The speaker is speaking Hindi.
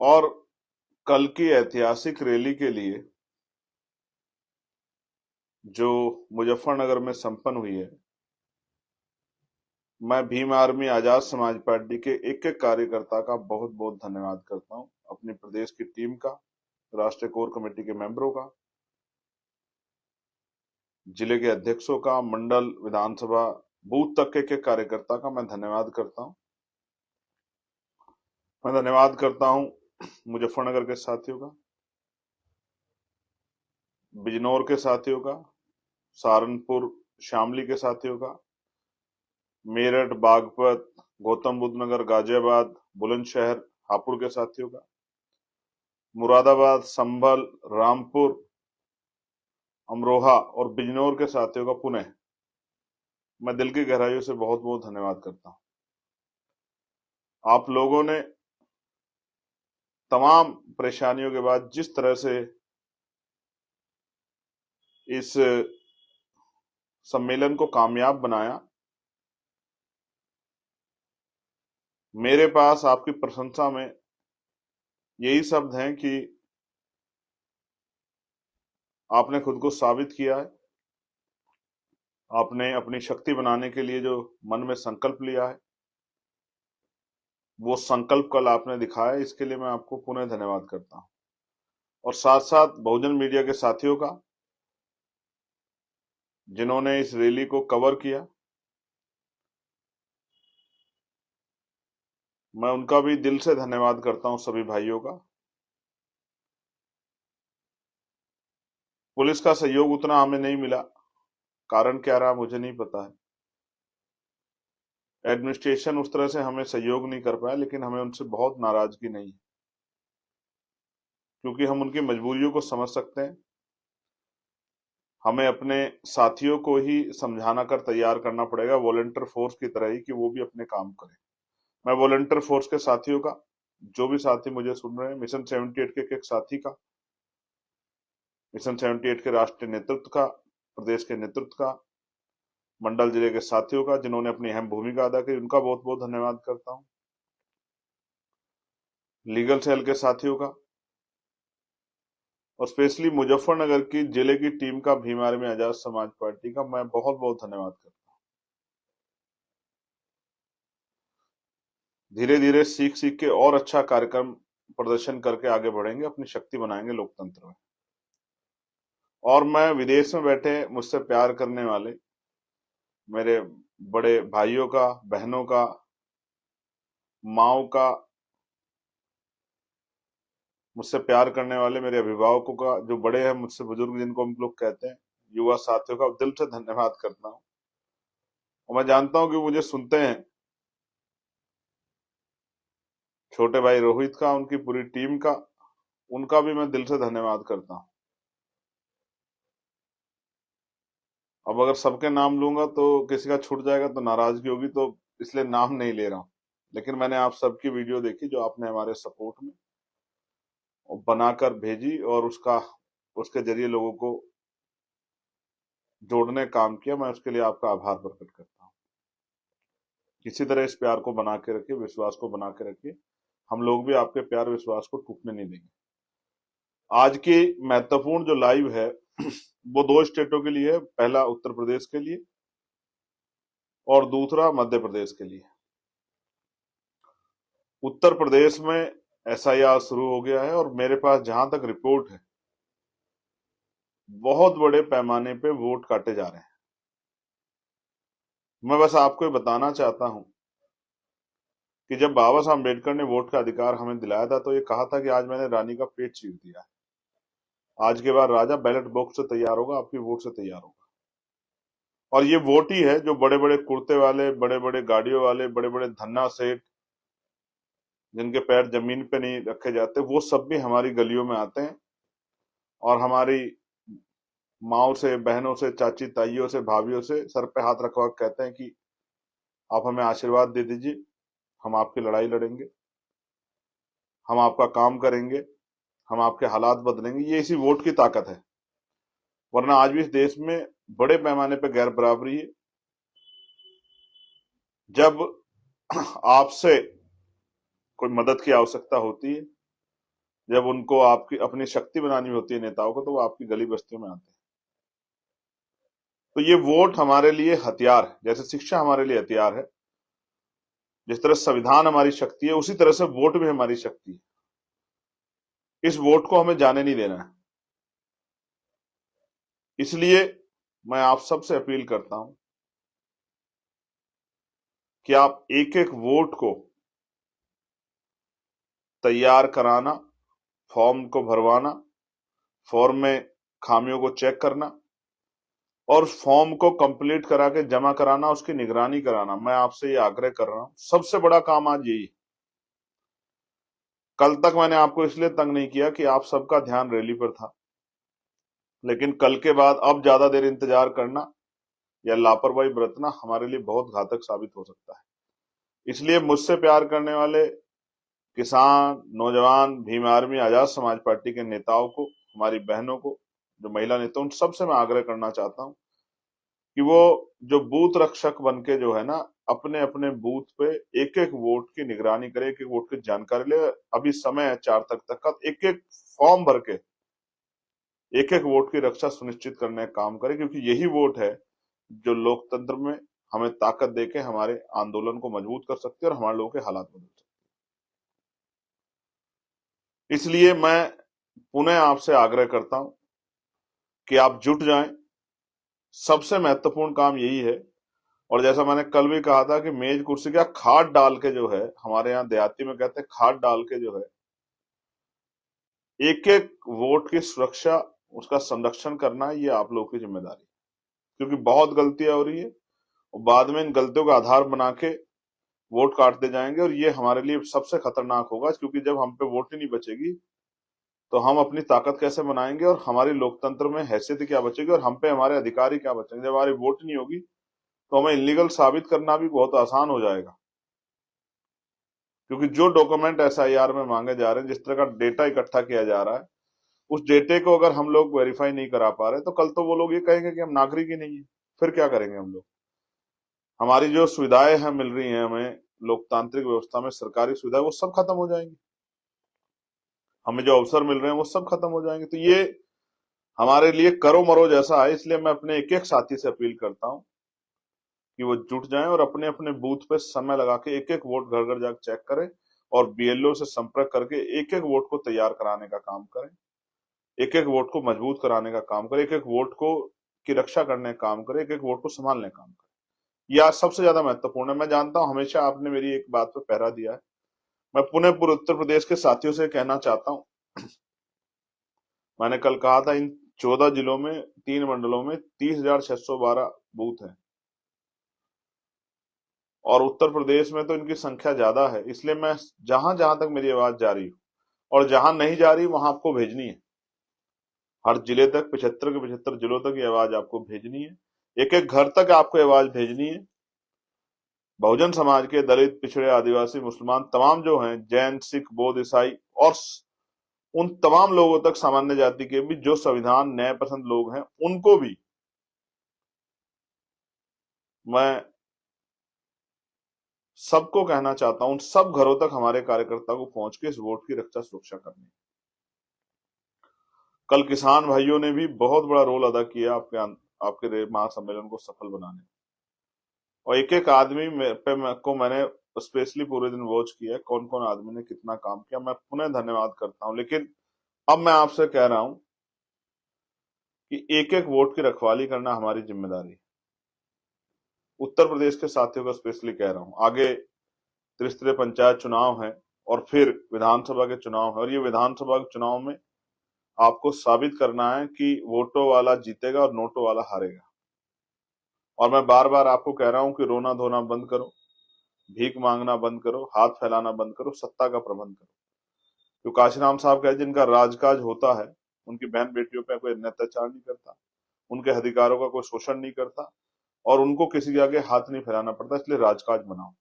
और कल की ऐतिहासिक रैली के लिए जो मुजफ्फरनगर में संपन्न हुई है, मैं भीम आर्मी आजाद समाज पार्टी के एक एक कार्यकर्ता का बहुत बहुत धन्यवाद करता हूं, अपनी प्रदेश की टीम का, राष्ट्रीय कोर कमेटी के मेंबरों का, जिले के अध्यक्षों का, मंडल, विधानसभा, बूथ तक के एक कार्यकर्ता का मैं धन्यवाद करता हूं। मैं धन्यवाद करता हूं मुजफ्फरनगर के साथियों का, बिजनौर के साथियों का, सहारनपुर शामली के साथियों का, मेरठ, बागपत, गौतम बुद्ध नगर, गाजियाबाद, बुलंदशहर, हापुड़ के साथियों का, मुरादाबाद, संभल, रामपुर, अमरोहा और बिजनौर के साथियों का पुनः मैं दिल की गहराइयों से बहुत बहुत धन्यवाद करता हूं। आप लोगों ने तमाम परेशानियों के बाद जिस तरह से इस सम्मेलन को कामयाब बनाया, मेरे पास आपकी प्रशंसा में यही शब्द हैं कि आपने खुद को साबित किया है। आपने अपनी शक्ति बनाने के लिए जो मन में संकल्प लिया है, वो संकल्प कल आपने दिखाया। इसके लिए मैं आपको पुनः धन्यवाद करता हूं। और साथ साथ बहुजन मीडिया के साथियों का, जिन्होंने इस रैली को कवर किया, मैं उनका भी दिल से धन्यवाद करता हूं, सभी भाइयों का। पुलिस का सहयोग उतना हमें नहीं मिला, कारण क्या रहा मुझे नहीं पता है। एडमिनिस्ट्रेशन उस तरह से हमें सहयोग नहीं कर पाया, लेकिन हमें उनसे बहुत नाराजगी नहीं है, क्योंकि हम उनकी मजबूरियों को समझ सकते हैं। हमें अपने साथियों को ही समझाना कर तैयार करना पड़ेगा, वॉलंटियर फोर्स की तरह ही, कि वो भी अपने काम करें। मैं वॉलंटियर फोर्स के साथियों का, जो भी साथी मुझे सुन रहे हैं, मिशन 78 के एक साथी का, मिशन 78 के राष्ट्रीय नेतृत्व का, प्रदेश के नेतृत्व का, मंडल जिले के साथियों का, जिन्होंने अपनी अहम भूमिका अदा की, उनका बहुत बहुत धन्यवाद करता हूं। लीगल सेल के साथियों का, और स्पेशली मुजफ्फरनगर की जिले की टीम का, भीम आर्मी आजाद समाज पार्टी का मैं बहुत बहुत धन्यवाद करता हूं। धीरे धीरे सीख सीख के और अच्छा कार्यक्रम प्रदर्शन करके आगे बढ़ेंगे, अपनी शक्ति बनाएंगे लोकतंत्र में। और मैं विदेश में बैठे मुझसे प्यार करने वाले मेरे बड़े भाइयों का, बहनों का, माओ का, मुझसे प्यार करने वाले मेरे अभिभावकों का, जो बड़े हैं मुझसे बुजुर्ग, जिनको हम लोग कहते हैं, युवा साथियों का दिल से धन्यवाद करता हूं। और मैं जानता हूं कि मुझे सुनते हैं। छोटे भाई रोहित का, उनकी पूरी टीम का, उनका भी मैं दिल से धन्यवाद करता हूं। अब अगर सबके नाम लूंगा तो किसी का छूट जाएगा तो नाराजगी होगी, तो इसलिए नाम नहीं ले रहा हूं। लेकिन मैंने आप सबकी वीडियो देखी, जो आपने हमारे सपोर्ट में बनाकर भेजी, और उसके जरिए लोगों को जोड़ने का काम किया। मैं उसके लिए आपका आभार प्रकट करता हूं। इसी तरह इस प्यार को बना के रखिए, विश्वास को बना के रखिए। हम लोग भी आपके प्यार विश्वास को टूटने नहीं देंगे। आज की महत्वपूर्ण जो लाइव है वो दो स्टेटों के लिए है। पहला उत्तर प्रदेश के लिए और दूसरा मध्य प्रदेश के लिए। उत्तर प्रदेश में एसआईआर शुरू हो गया है, और मेरे पास जहां तक रिपोर्ट है, बहुत बड़े पैमाने पे वोट काटे जा रहे हैं। मैं बस आपको ये बताना चाहता हूं कि जब बाबा साहब अम्बेडकर ने वोट का अधिकार हमें दिलाया था, तो ये कहा था कि आज मैंने रानी का पेट चीर दिया है, आज के बाद राजा बैलेट बॉक्स से तैयार होगा, आपकी वोट से तैयार होगा। और ये वोट ही है जो बड़े बड़े कुर्ते वाले, बड़े बड़े गाड़ियों वाले, बड़े बड़े धन्ना सेठ, जिनके पैर जमीन पे नहीं रखे जाते, वो सब भी हमारी गलियों में आते हैं, और हमारी माओ से, बहनों से, चाची ताइयों से, भाभीियों से सर पे हाथ रखवा कहते हैं कि आप हमें आशीर्वाद दे दीजिए, हम आपकी लड़ाई लड़ेंगे, हम आपका काम करेंगे, हम आपके हालात बदलेंगे। ये इसी वोट की ताकत है। वरना आज भी इस देश में बड़े पैमाने पर गैर बराबरी है। जब आपसे कोई मदद की आवश्यकता होती है, जब उनको आपकी अपनी शक्ति बनानी होती है नेताओं को, तो वो आपकी गली बस्तियों में आते हैं। तो ये वोट हमारे लिए हथियार है, जैसे शिक्षा हमारे लिए हथियार है, जिस तरह संविधान हमारी शक्ति है, उसी तरह से वोट भी हमारी शक्ति है। इस वोट को हमें जाने नहीं देना है। इसलिए मैं आप सबसे अपील करता हूं कि आप एक एक वोट को तैयार कराना, फॉर्म को भरवाना, फॉर्म में खामियों को चेक करना और फॉर्म को कंप्लीट करा के जमा कराना, उसकी निगरानी कराना। मैं आपसे ये आग्रह कर रहा हूं, सबसे बड़ा काम आज यही। कल तक मैंने आपको इसलिए तंग नहीं किया कि आप सबका ध्यान रैली पर था, लेकिन कल के बाद अब ज्यादा देर इंतजार करना या लापरवाही बरतना हमारे लिए बहुत घातक साबित हो सकता है। इसलिए मुझसे प्यार करने वाले किसान, नौजवान, भीम आर्मी, आजाद समाज पार्टी के नेताओं को, हमारी बहनों को, जो महिला नेता, उन सबसे मैं आग्रह करना चाहता हूं कि वो जो बूथ रक्षक बन के जो है ना, अपने अपने बूथ पे एक एक वोट की निगरानी करे, एक एक वोट की जानकारी ले। अभी समय है 4 तक का, एक एक फॉर्म भर के एक एक वोट की रक्षा सुनिश्चित करने का काम करे, क्योंकि यही वोट है जो लोकतंत्र में हमें ताकत देके हमारे आंदोलन को मजबूत कर सकती है और हमारे लोगों के हालात बदल सकती है। इसलिए मैं पुनः आपसे आग्रह करता हूं कि आप जुट जाएं। सबसे महत्वपूर्ण काम यही है। और जैसा मैंने कल भी कहा था कि मेज कुर्सी का खाद डाल के जो है, हमारे यहाँ देहाती में कहते हैं खाद डाल के जो है, एक एक वोट की सुरक्षा, उसका संरक्षण करना, ये आप लोगों की जिम्मेदारी है। क्योंकि बहुत गलतियां हो रही है और बाद में इन गलतियों का आधार बना के वोट काटते जाएंगे, और ये हमारे लिए सबसे खतरनाक होगा। क्योंकि जब हम पे वोट ही नहीं बचेगी तो हम अपनी ताकत कैसे बनाएंगे और हमारी लोकतंत्र में हैसियत क्या बचेगी और हम पे हमारे अधिकार ही क्या बचेंगे। जब हमारी वोट नहीं होगी तो हमें इलीगल साबित करना भी बहुत आसान हो जाएगा। क्योंकि जो डॉक्यूमेंट एसआईआर में मांगे जा रहे हैं, जिस तरह का डेटा इकट्ठा किया जा रहा है, उस डेटे को अगर हम लोग वेरीफाई नहीं करा पा रहे तो कल तो वो लोग ये कहेंगे कि हम नागरिक ही नहीं है। फिर क्या करेंगे हम लोग? हमारी जो सुविधाएं हैं मिल रही हैं हमें लोकतांत्रिक व्यवस्था में, सरकारी सुविधाएं, वो सब खत्म हो जाएंगी। हमें जो अवसर मिल रहे हैं वो सब खत्म हो जाएंगे। तो ये हमारे लिए करो मरो जैसा है। इसलिए मैं अपने एक एक साथी से अपील करता हूं कि वो जुट जाएं और अपने अपने बूथ पे समय लगा के एक एक वोट घर घर जाकर चेक करें और बीएलओ से संपर्क करके एक एक वोट को तैयार कराने का काम करें, एक एक वोट को मजबूत कराने का काम करें, एक एक वोट को की रक्षा करने का काम करें, एक एक वोट को संभालने का काम करें। यह सबसे ज्यादा महत्वपूर्ण है। मैं जानता हूं हमेशा आपने मेरी एक बात पर पहरा दिया है। मैं पुणे पूर्व उत्तर प्रदेश के साथियों से कहना चाहता हूं, मैंने कल कहा था इन 14 जिलों में 3 मंडलों में 30,612 बूथ हैं और उत्तर प्रदेश में तो इनकी संख्या ज्यादा है। इसलिए मैं जहां जहां तक मेरी आवाज जा रही हूँ और जहां नहीं जा रही वहां आपको भेजनी है। हर जिले तक 75 के 75 जिलों तक ये आवाज आपको भेजनी है। एक एक घर तक आपको आवाज भेजनी है। बहुजन समाज के, दलित, पिछड़े, आदिवासी, मुसलमान तमाम जो हैं, जैन, सिख, बौद्ध, ईसाई और उन तमाम लोगों तक, सामान्य जाति के भी जो संविधान न्याय पसंद लोग हैं, उनको भी मैं सबको कहना चाहता हूं, उन सब घरों तक हमारे कार्यकर्ता को पहुंच के इस वोट की रक्षा सुरक्षा करनी। कल किसान भाइयों ने भी बहुत बड़ा रोल अदा किया आपके महासम्मेलन को सफल बनाने में। और एक एक आदमी को मैंने स्पेशली पूरे दिन वॉच किया, कौन कौन आदमी ने कितना काम किया। मैं पुनः धन्यवाद करता हूं। लेकिन अब मैं आपसे कह रहा हूं कि एक एक वोट की रखवाली करना हमारी जिम्मेदारी है। उत्तर प्रदेश के साथियों को स्पेशली कह रहा हूं, आगे त्रिस्तरीय पंचायत चुनाव है और फिर विधानसभा के चुनाव है, और ये विधानसभा के चुनाव में आपको साबित करना है कि वोटों वाला जीतेगा और नोटों वाला हारेगा। और मैं बार बार आपको कह रहा हूं कि रोना धोना बंद करो, भीख मांगना बंद करो, हाथ फैलाना बंद करो, सत्ता का प्रबंध करो। जो काशीराम साहब कहते जिनका राजकाज होता है, उनकी बहन बेटियों पर कोई अत्याचार नहीं करता, उनके अधिकारों का कोई शोषण नहीं करता और उनको किसी के आगे हाथ नहीं फैलाना पड़ता। इसलिए राजकाज बनाओ।